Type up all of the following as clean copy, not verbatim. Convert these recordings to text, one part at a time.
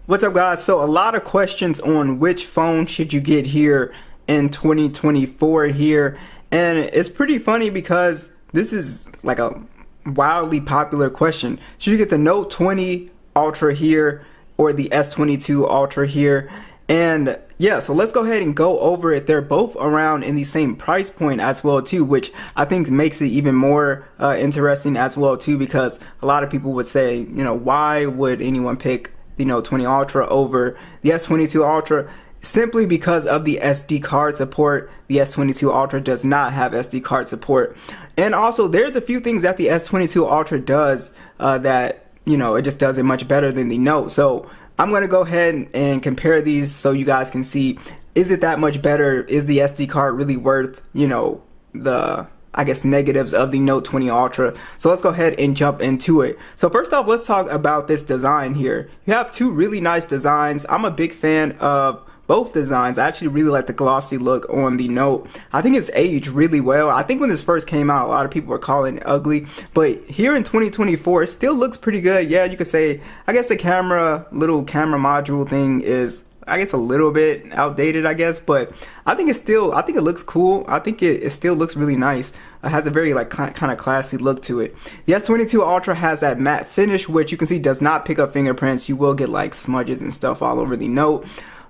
What's up, guys? So a lot of questions on which phone should you get here in 2024 here, and it's pretty funny because this is like a wildly popular question. Should you get the Note 20 Ultra here or the S22 Ultra here? And yeah, so let's go ahead and go over it. They're both around in the same price point as well too, which I think makes it even more interesting as well too, because a lot of people would say, you know, why would anyone pick the Note 20 Ultra over the S22 Ultra? Simply because of the SD card support. The S22 Ultra does not have SD card support. And also there's a few things that the S22 Ultra does that, you know, it just does it much better than the Note. So I'm going to go ahead and compare these so you guys can see, is it that much better? Is the SD card really worth, you know, the, I guess, negatives of the Note 20 Ultra? So let's go ahead and jump into it. So first off, let's talk about this design here. You have two really nice designs. I'm a big fan of both designs. I actually really like the glossy look on the Note. I think it's aged really well. I think when this first came out, a lot of people were calling it ugly, but here in 2024, it still looks pretty good. Yeah, you could say, I guess the little camera module thing is, I guess, a little bit outdated, I guess, but I think it looks cool. I think it still looks really nice. It has a very like kind of classy look to it. The S22 Ultra has that matte finish, which you can see does not pick up fingerprints. You will get like smudges and stuff all over the Note.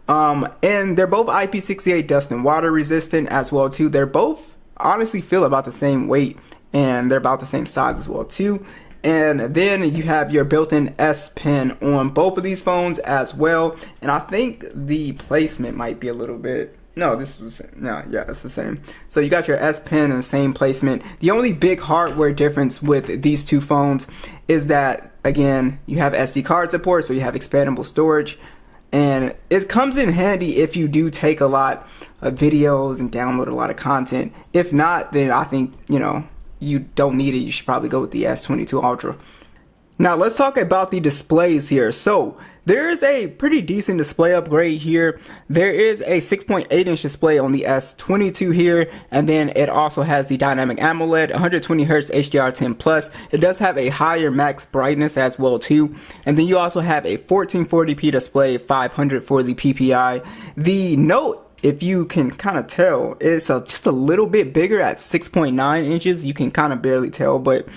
And they're both IP68 dust and water resistant as well too. They're both honestly feel about the same weight, and they're about the same size as well too. And then you have your built-in S Pen on both of these phones as well. And I think the placement might be a little bit, no, this is the same. No, yeah, it's the same. So you got your S Pen in the same placement. The only big hardware difference with these two phones is that, again, you have SD card support, so you have expandable storage. And it comes in handy if you do take a lot of videos and download a lot of content. If not, then I think, you know, you don't need it. You should probably go with the S22 Ultra. Now let's talk about the displays here. So there is a pretty decent display upgrade here. There is a 6.8-inch display on the S22 here, and then it also has the dynamic AMOLED, 120Hz HDR10+. It does have a higher max brightness as well too, and then you also have a 1440p display, 500 for the PPI. The Note, if you can kind of tell, it's just a little bit bigger at 6.9 inches. You can kind of barely tell, but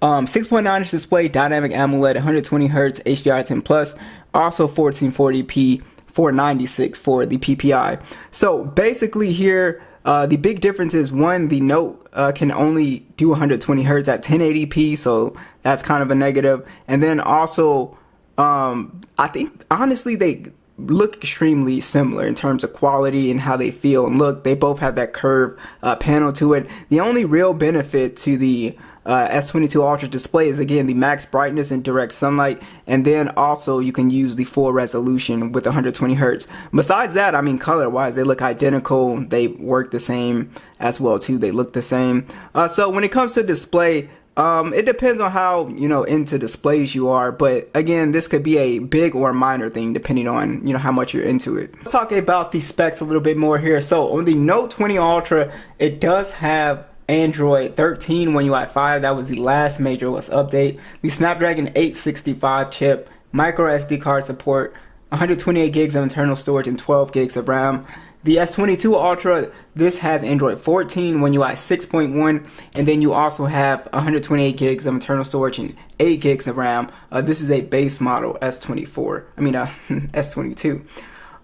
6.9-inch display, dynamic AMOLED, 120Hz HDR10+, also 1440p, 496 for the PPI. So basically here, the big difference is, one, the Note can only do 120Hz at 1080p, so that's kind of a negative. And then also, I think honestly they look extremely similar in terms of quality and how they feel and look. They both have that curved panel to it. The only real benefit to the S22 Ultra display is, again, the max brightness and direct sunlight, and then also you can use the full resolution with 120 Hz. Besides that, I mean, color wise they look identical. They work the same as well too. They look the same. So when it comes to display, it depends on how, you know, into displays you are, but again, this could be a big or minor thing depending on, you know, how much you're into it. Let's talk about the specs a little bit more here. So on the Note 20 Ultra, it does have Android 13 One UI 5. That was the last major OS update. The Snapdragon 865 chip, micro SD card support, 128 gigs of internal storage, and 12 gigs of RAM. The S22 Ultra, this has Android 14 One UI 6.1, and then you also have 128 gigs of internal storage and 8 gigs of RAM. This is a base model S22.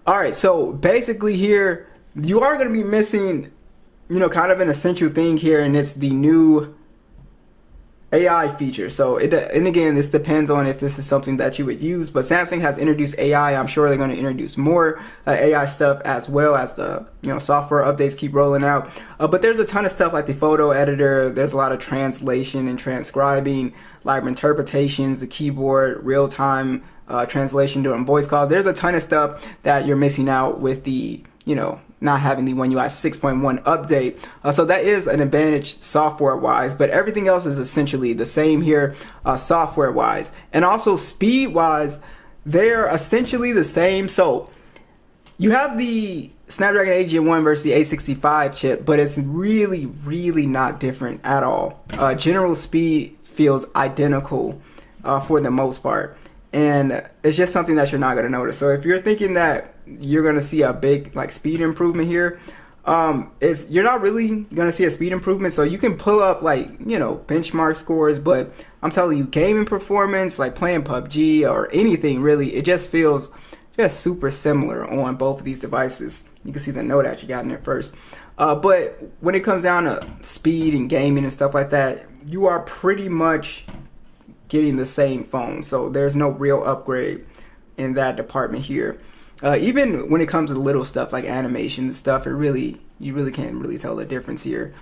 Alright, so basically here, you are going to be missing, you know, kind of an essential thing here, and it's the new AI feature. So and again, this depends on if this is something that you would use, but Samsung has introduced AI. I'm sure they're going to introduce more AI stuff as well as the, you know, software updates keep rolling out. But there's a ton of stuff like the photo editor. There's a lot of translation and transcribing, live interpretations, the keyboard, real-time translation during voice calls. There's a ton of stuff that you're missing out with the, you know, not having the One UI 6.1 update. So that is an advantage software wise, but everything else is essentially the same here software wise. And also speed wise, they're essentially the same. So you have the Snapdragon 8 Gen 1 versus the 865 chip, but it's really not different at all. General speed feels identical for the most part. and it's just something that you're not going to notice. So if you're thinking that you're going to see a big like speed improvement here, you're not really going to see a speed improvement. So you can pull up like, you know, benchmark scores, but I'm telling you, gaming performance, like playing PUBG or anything really, it just feels just super similar on both of these devices. You can see the note that you got in there first. But when it comes down to speed and gaming and stuff like that, you are pretty much getting the same phone. So there's no real upgrade in that department here. Even when it comes to little stuff like animations and stuff, you really can't really tell the difference here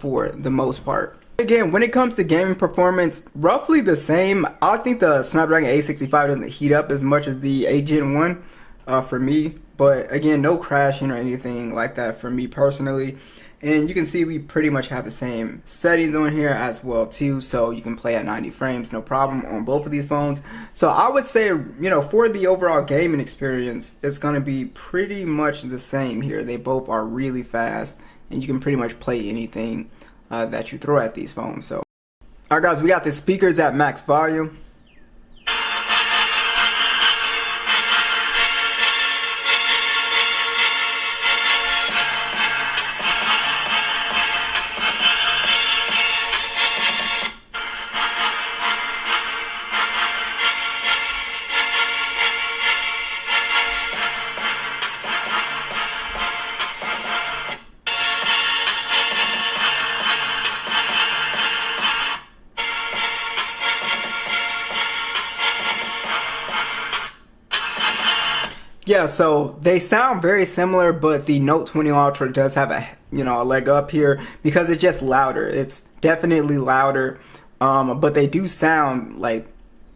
for the most part. Again, when it comes to gaming performance, roughly the same. I think the Snapdragon 865 doesn't heat up as much as the 8 Gen 1 for me. But again, no crashing or anything like that for me personally. And you can see we pretty much have the same settings on here as well too. So you can play at 90 frames, no problem on both of these phones. So I would say, you know, for the overall gaming experience, it's going to be pretty much the same here. They both are really fast and you can pretty much play anything that you throw at these phones. So, alright guys, we got the speakers at max volume. Yeah, so they sound very similar, but the Note 20 Ultra does have a leg up here because it's just louder. It's definitely louder, but they do sound like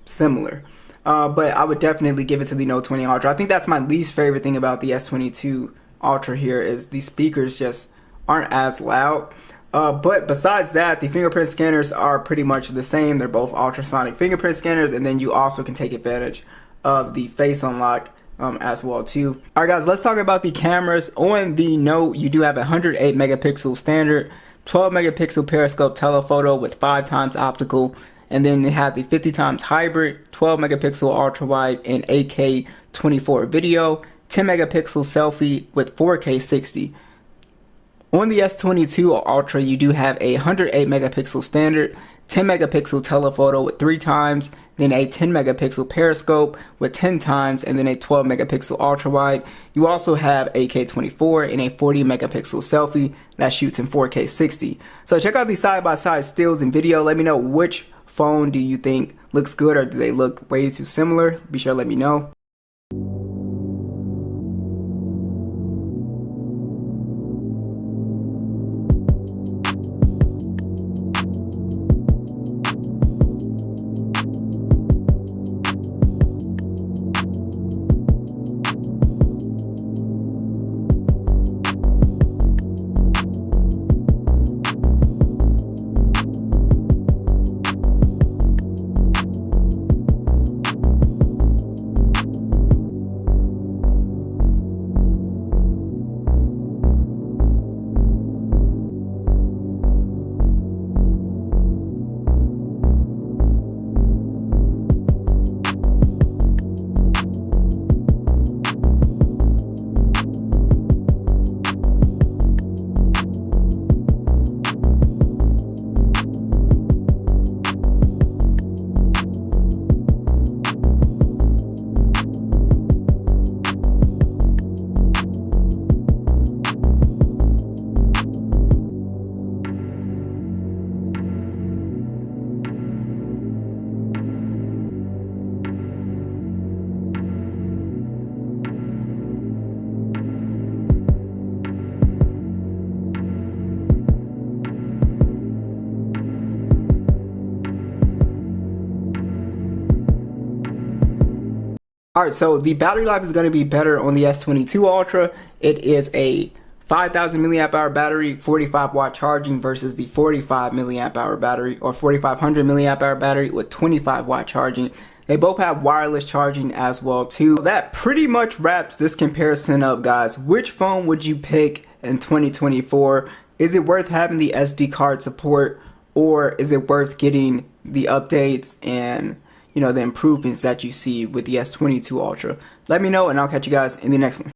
similar. But I would definitely give it to the Note 20 Ultra. I think that's my least favorite thing about the S22 Ultra here is the speakers just aren't as loud. But besides that, the fingerprint scanners are pretty much the same. They're both ultrasonic fingerprint scanners, and then you also can take advantage of the face unlock as well too. Alright guys, let's talk about the cameras. On the Note, you do have a 108 megapixel standard, 12 megapixel periscope telephoto with 5 times optical, and then they have the 50 times hybrid, 12 megapixel ultra wide and 8K 24 video, 10 megapixel selfie with 4K 60. On the S22 Ultra, you do have a 108 megapixel standard, 10 megapixel telephoto with 3 times, then a 10 megapixel periscope with 10 times, and then a 12 megapixel ultra wide. You also have 8K 24 and a 40 megapixel selfie that shoots in 4K 60. So check out these side-by-side stills and video. Let me know which phone do you think looks good, or do they look way too similar? Be sure to let me know. Alright, so the battery life is going to be better on the S22 Ultra. It is a 5,000 milliamp hour battery, 45 watt charging versus the 45 milliamp hour battery or 4,500 milliamp hour battery with 25 watt charging. They both have wireless charging as well too. That pretty much wraps this comparison up, guys. Which phone would you pick in 2024? Is it worth having the SD card support, or is it worth getting the updates and the improvements that you see with the S22 Ultra. Let me know, and I'll catch you guys in the next one.